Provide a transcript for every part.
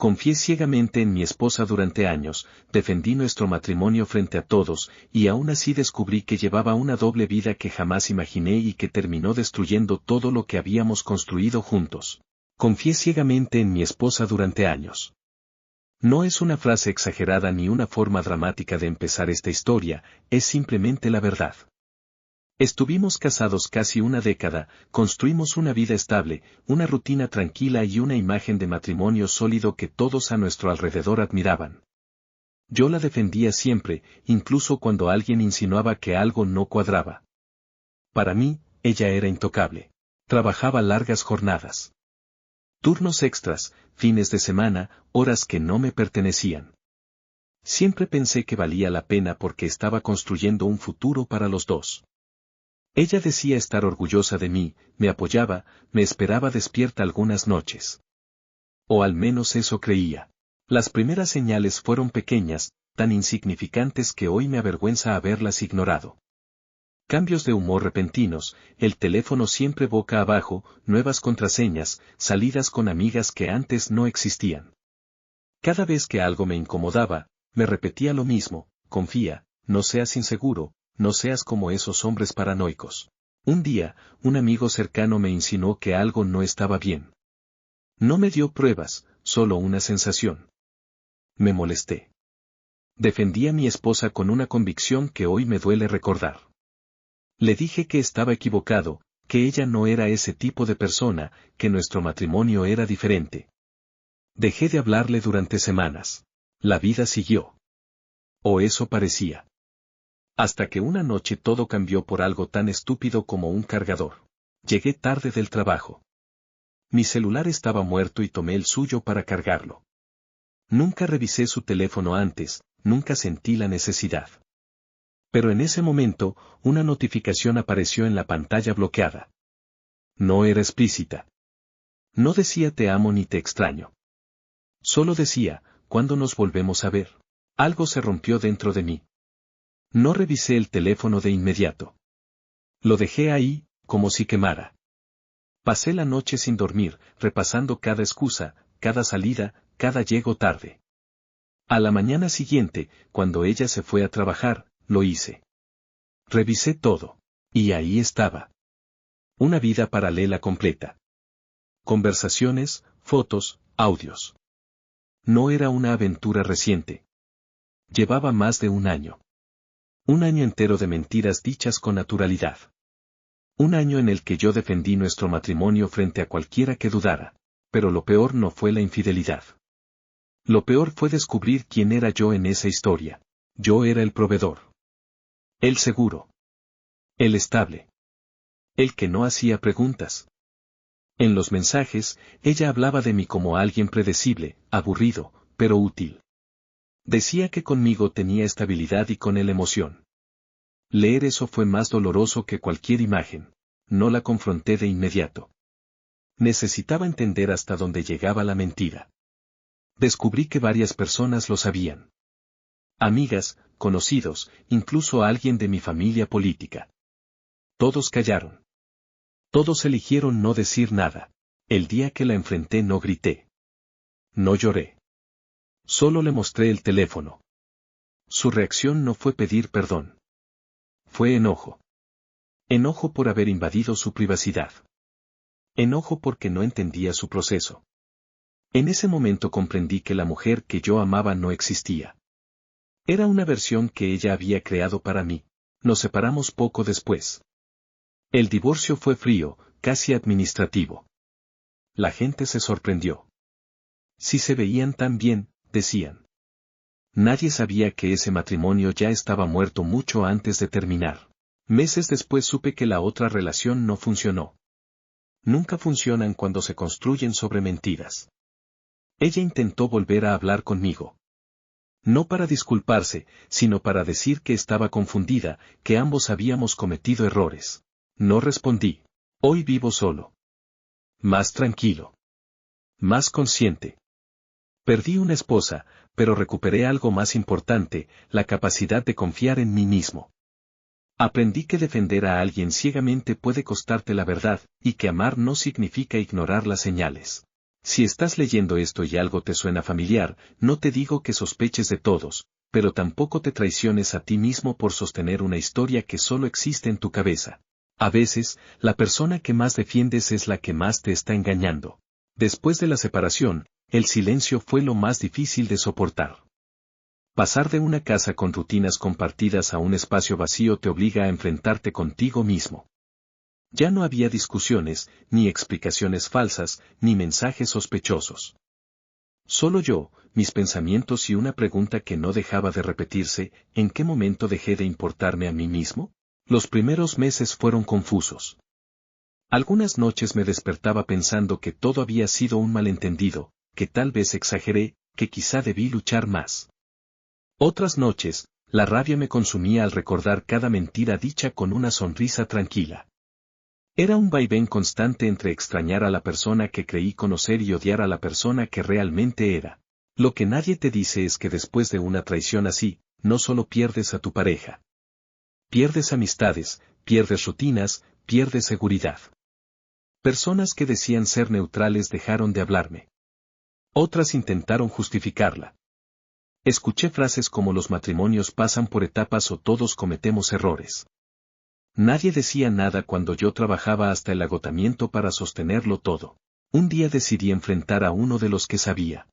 Confié ciegamente en mi esposa durante años, defendí nuestro matrimonio frente a todos, y aún así descubrí que llevaba una doble vida que jamás imaginé y que terminó destruyendo todo lo que habíamos construido juntos. Confié ciegamente en mi esposa durante años. No es una frase exagerada ni una forma dramática de empezar esta historia, es simplemente la verdad. Estuvimos casados casi una década, construimos una vida estable, una rutina tranquila y una imagen de matrimonio sólido que todos a nuestro alrededor admiraban. Yo la defendía siempre, incluso cuando alguien insinuaba que algo no cuadraba. Para mí, ella era intocable. Trabajaba largas jornadas. Turnos extras, fines de semana, horas que no me pertenecían. Siempre pensé que valía la pena porque estaba construyendo un futuro para los dos. Ella decía estar orgullosa de mí, me apoyaba, me esperaba despierta algunas noches. O al menos eso creía. Las primeras señales fueron pequeñas, tan insignificantes que hoy me avergüenza haberlas ignorado. Cambios de humor repentinos, el teléfono siempre boca abajo, nuevas contraseñas, salidas con amigas que antes no existían. Cada vez que algo me incomodaba, me repetía lo mismo: confía, no seas inseguro, no seas como esos hombres paranoicos. Un día, un amigo cercano me insinuó que algo no estaba bien. No me dio pruebas, solo una sensación. Me molesté. Defendí a mi esposa con una convicción que hoy me duele recordar. Le dije que estaba equivocado, que ella no era ese tipo de persona, que nuestro matrimonio era diferente. Dejé de hablarle durante semanas. La vida siguió. O eso parecía. Hasta que una noche todo cambió por algo tan estúpido como un cargador. Llegué tarde del trabajo. Mi celular estaba muerto y tomé el suyo para cargarlo. Nunca revisé su teléfono antes, nunca sentí la necesidad. Pero en ese momento, una notificación apareció en la pantalla bloqueada. No era explícita. No decía te amo ni te extraño. Solo decía, ¿cuándo nos volvemos a ver? Algo se rompió dentro de mí. No revisé el teléfono de inmediato. Lo dejé ahí, como si quemara. Pasé la noche sin dormir, repasando cada excusa, cada salida, cada llego tarde. A la mañana siguiente, cuando ella se fue a trabajar, lo hice. Revisé todo. Y ahí estaba. Una vida paralela completa. Conversaciones, fotos, audios. No era una aventura reciente. Llevaba más de un año. Un año entero de mentiras dichas con naturalidad. Un año en el que yo defendí nuestro matrimonio frente a cualquiera que dudara. Pero lo peor no fue la infidelidad. Lo peor fue descubrir quién era yo en esa historia. Yo era el proveedor. El seguro. El estable. El que no hacía preguntas. En los mensajes, ella hablaba de mí como alguien predecible, aburrido, pero útil. Decía que conmigo tenía estabilidad y con él emoción. Leer eso fue más doloroso que cualquier imagen. No la confronté de inmediato. Necesitaba entender hasta dónde llegaba la mentira. Descubrí que varias personas lo sabían. Amigas, conocidos, incluso alguien de mi familia política. Todos callaron. Todos eligieron no decir nada. El día que la enfrenté no grité. No lloré. Solo le mostré el teléfono. Su reacción no fue pedir perdón. Fue enojo. Enojo por haber invadido su privacidad. Enojo porque no entendía su proceso. En ese momento comprendí que la mujer que yo amaba no existía. Era una versión que ella había creado para mí. Nos separamos poco después. El divorcio fue frío, casi administrativo. La gente se sorprendió. Si se veían tan bien, decían. Nadie sabía que ese matrimonio ya estaba muerto mucho antes de terminar. Meses después supe que la otra relación no funcionó. Nunca funcionan cuando se construyen sobre mentiras. Ella intentó volver a hablar conmigo. No para disculparse, sino para decir que estaba confundida, que ambos habíamos cometido errores. No respondí. Hoy vivo solo. Más tranquilo. Más consciente. Perdí una esposa, pero recuperé algo más importante, la capacidad de confiar en mí mismo. Aprendí que defender a alguien ciegamente puede costarte la verdad, y que amar no significa ignorar las señales. Si estás leyendo esto y algo te suena familiar, no te digo que sospeches de todos, pero tampoco te traiciones a ti mismo por sostener una historia que solo existe en tu cabeza. A veces, la persona que más defiendes es la que más te está engañando. Después de la separación, el silencio fue lo más difícil de soportar. Pasar de una casa con rutinas compartidas a un espacio vacío te obliga a enfrentarte contigo mismo. Ya no había discusiones, ni explicaciones falsas, ni mensajes sospechosos. Solo yo, mis pensamientos y una pregunta que no dejaba de repetirse: ¿en qué momento dejé de importarme a mí mismo? Los primeros meses fueron confusos. Algunas noches me despertaba pensando que todo había sido un malentendido, que tal vez exageré, que quizá debí luchar más. Otras noches, la rabia me consumía al recordar cada mentira dicha con una sonrisa tranquila. Era un vaivén constante entre extrañar a la persona que creí conocer y odiar a la persona que realmente era. Lo que nadie te dice es que después de una traición así, no solo pierdes a tu pareja. Pierdes amistades, pierdes rutinas, pierdes seguridad. Personas que decían ser neutrales dejaron de hablarme. Otras intentaron justificarla. Escuché frases como: los matrimonios pasan por etapas o todos cometemos errores. Nadie decía nada cuando yo trabajaba hasta el agotamiento para sostenerlo todo. Un día decidí enfrentar a uno de los que sabía.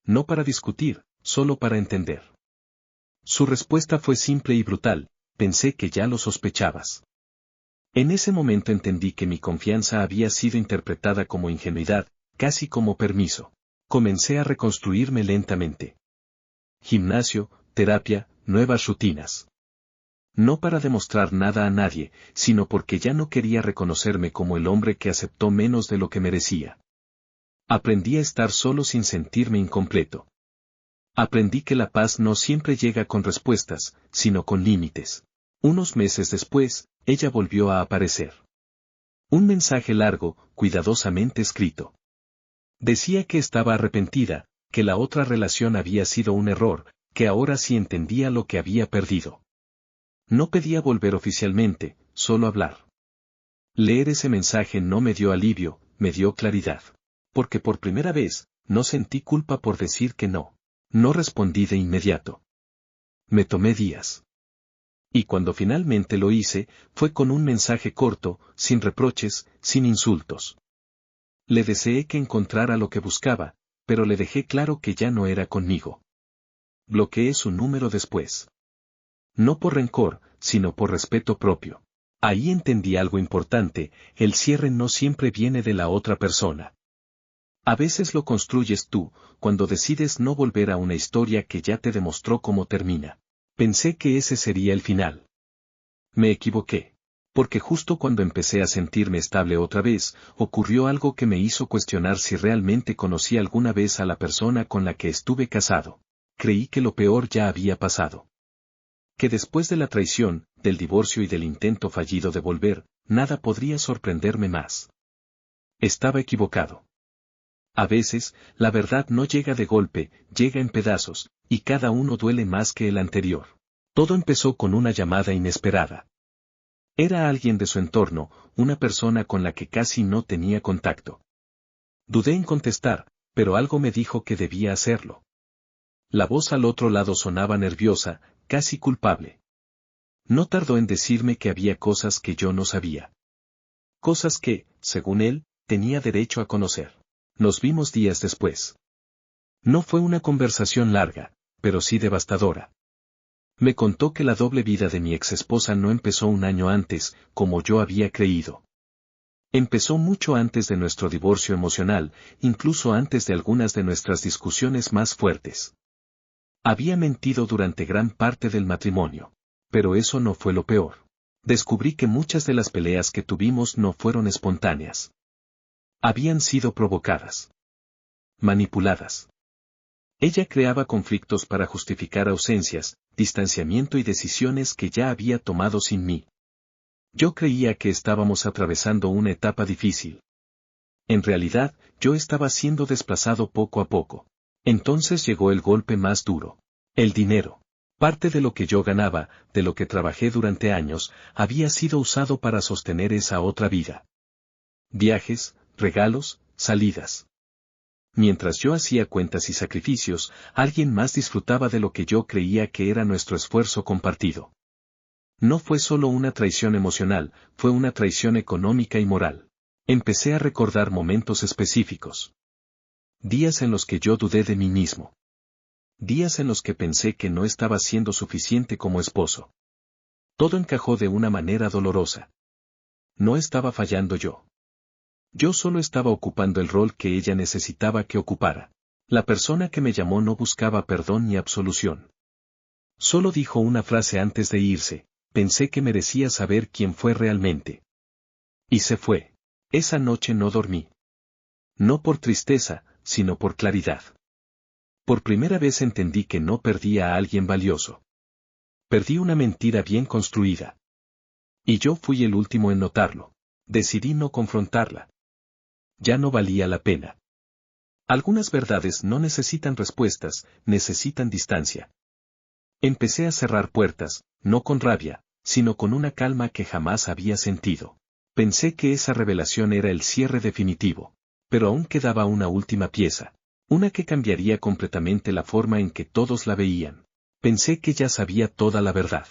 No para discutir, solo para entender. Su respuesta fue simple y brutal: pensé que ya lo sospechabas. En ese momento entendí que mi confianza había sido interpretada como ingenuidad, casi como permiso. Comencé a reconstruirme lentamente. Gimnasio, terapia, nuevas rutinas. No para demostrar nada a nadie, sino porque ya no quería reconocerme como el hombre que aceptó menos de lo que merecía. Aprendí a estar solo sin sentirme incompleto. Aprendí que la paz no siempre llega con respuestas, sino con límites. Unos meses después, ella volvió a aparecer. Un mensaje largo, cuidadosamente escrito. Decía que estaba arrepentida, que la otra relación había sido un error, que ahora sí entendía lo que había perdido. No pedía volver oficialmente, solo hablar. Leer ese mensaje no me dio alivio, me dio claridad. Porque por primera vez, no sentí culpa por decir que no. No respondí de inmediato. Me tomé días. Y cuando finalmente lo hice, fue con un mensaje corto, sin reproches, sin insultos. Le deseé que encontrara lo que buscaba, pero le dejé claro que ya no era conmigo. Bloqueé su número después. No por rencor, sino por respeto propio. Ahí entendí algo importante: el cierre no siempre viene de la otra persona. A veces lo construyes tú, cuando decides no volver a una historia que ya te demostró cómo termina. Pensé que ese sería el final. Me equivoqué. Porque justo cuando empecé a sentirme estable otra vez, ocurrió algo que me hizo cuestionar si realmente conocí alguna vez a la persona con la que estuve casado. Creí que lo peor ya había pasado. Que después de la traición, del divorcio y del intento fallido de volver, nada podría sorprenderme más. Estaba equivocado. A veces, la verdad no llega de golpe, llega en pedazos, y cada uno duele más que el anterior. Todo empezó con una llamada inesperada. Era alguien de su entorno, una persona con la que casi no tenía contacto. Dudé en contestar, pero algo me dijo que debía hacerlo. La voz al otro lado sonaba nerviosa, casi culpable. No tardó en decirme que había cosas que yo no sabía. Cosas que, según él, tenía derecho a conocer. Nos vimos días después. No fue una conversación larga, pero sí devastadora. Me contó que la doble vida de mi exesposa no empezó un año antes, como yo había creído. Empezó mucho antes de nuestro divorcio emocional, incluso antes de algunas de nuestras discusiones más fuertes. Había mentido durante gran parte del matrimonio. Pero eso no fue lo peor. Descubrí que muchas de las peleas que tuvimos no fueron espontáneas. Habían sido provocadas. Manipuladas. Ella creaba conflictos para justificar ausencias, distanciamiento y decisiones que ya había tomado sin mí. Yo creía que estábamos atravesando una etapa difícil. En realidad, yo estaba siendo desplazado poco a poco. Entonces llegó el golpe más duro. El dinero. Parte de lo que yo ganaba, de lo que trabajé durante años, había sido usado para sostener esa otra vida. Viajes, regalos, salidas. Mientras yo hacía cuentas y sacrificios, alguien más disfrutaba de lo que yo creía que era nuestro esfuerzo compartido. No fue solo una traición emocional, fue una traición económica y moral. Empecé a recordar momentos específicos. Días en los que yo dudé de mí mismo. Días en los que pensé que no estaba siendo suficiente como esposo. Todo encajó de una manera dolorosa. No estaba fallando yo. Yo solo estaba ocupando el rol que ella necesitaba que ocupara. La persona que me llamó no buscaba perdón ni absolución. Solo dijo una frase antes de irse: pensé que merecía saber quién fue realmente. Y se fue. Esa noche no dormí. No por tristeza, sino por claridad. Por primera vez entendí que no perdí a alguien valioso. Perdí una mentira bien construida. Y yo fui el último en notarlo. Decidí no confrontarla. Ya no valía la pena. Algunas verdades no necesitan respuestas, necesitan distancia. Empecé a cerrar puertas, no con rabia, sino con una calma que jamás había sentido. Pensé que esa revelación era el cierre definitivo. Pero aún quedaba una última pieza. Una que cambiaría completamente la forma en que todos la veían. Pensé que ya sabía toda la verdad.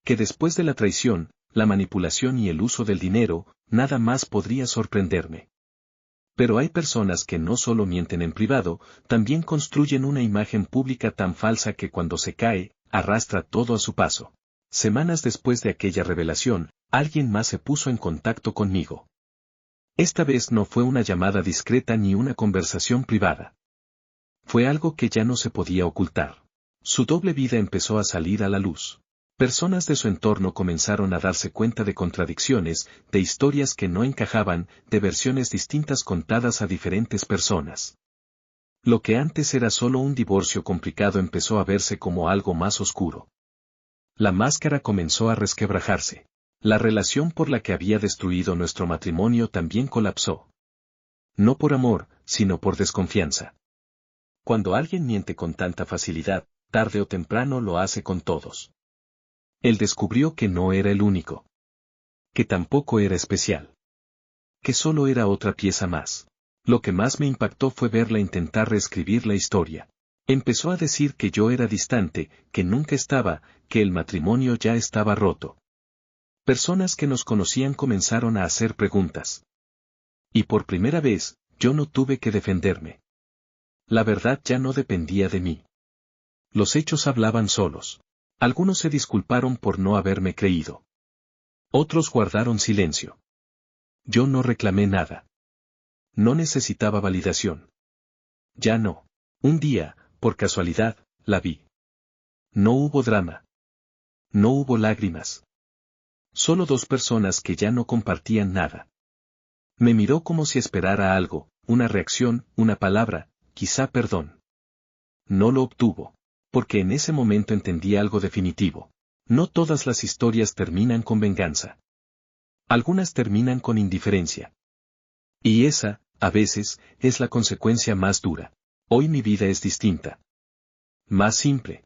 Que después de la traición, la manipulación y el uso del dinero, nada más podría sorprenderme. Pero hay personas que no solo mienten en privado, también construyen una imagen pública tan falsa que cuando se cae, arrastra todo a su paso. Semanas después de aquella revelación, alguien más se puso en contacto conmigo. Esta vez no fue una llamada discreta ni una conversación privada. Fue algo que ya no se podía ocultar. Su doble vida empezó a salir a la luz. Personas de su entorno comenzaron a darse cuenta de contradicciones, de historias que no encajaban, de versiones distintas contadas a diferentes personas. Lo que antes era solo un divorcio complicado empezó a verse como algo más oscuro. La máscara comenzó a resquebrajarse. La relación por la que había destruido nuestro matrimonio también colapsó. No por amor, sino por desconfianza. Cuando alguien miente con tanta facilidad, tarde o temprano lo hace con todos. Él descubrió que no era el único. Que tampoco era especial. Que solo era otra pieza más. Lo que más me impactó fue verla intentar reescribir la historia. Empezó a decir que yo era distante, que nunca estaba, que el matrimonio ya estaba roto. Personas que nos conocían comenzaron a hacer preguntas. Y por primera vez, yo no tuve que defenderme. La verdad ya no dependía de mí. Los hechos hablaban solos. Algunos se disculparon por no haberme creído. Otros guardaron silencio. Yo no reclamé nada. No necesitaba validación. Ya no. Un día, por casualidad, la vi. No hubo drama. No hubo lágrimas. Solo dos personas que ya no compartían nada. Me miró como si esperara algo, una reacción, una palabra, quizá perdón. No lo obtuvo. Porque en ese momento entendí algo definitivo. No todas las historias terminan con venganza. Algunas terminan con indiferencia. Y esa, a veces, es la consecuencia más dura. Hoy mi vida es distinta. Más simple.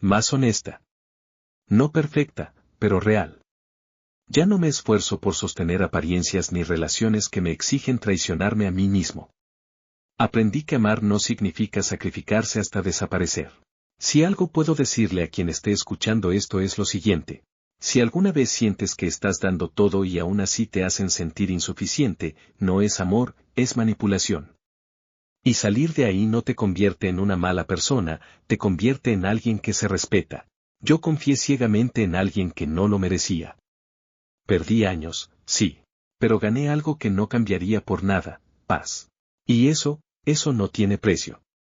Más honesta. No perfecta, pero real. Ya no me esfuerzo por sostener apariencias ni relaciones que me exigen traicionarme a mí mismo. Aprendí que amar no significa sacrificarse hasta desaparecer. Si algo puedo decirle a quien esté escuchando esto es lo siguiente. Si alguna vez sientes que estás dando todo y aún así te hacen sentir insuficiente, no es amor, es manipulación. Y salir de ahí no te convierte en una mala persona, te convierte en alguien que se respeta. Yo confié ciegamente en alguien que no lo merecía. Perdí años, sí. Pero gané algo que no cambiaría por nada, paz. Y eso no tiene precio.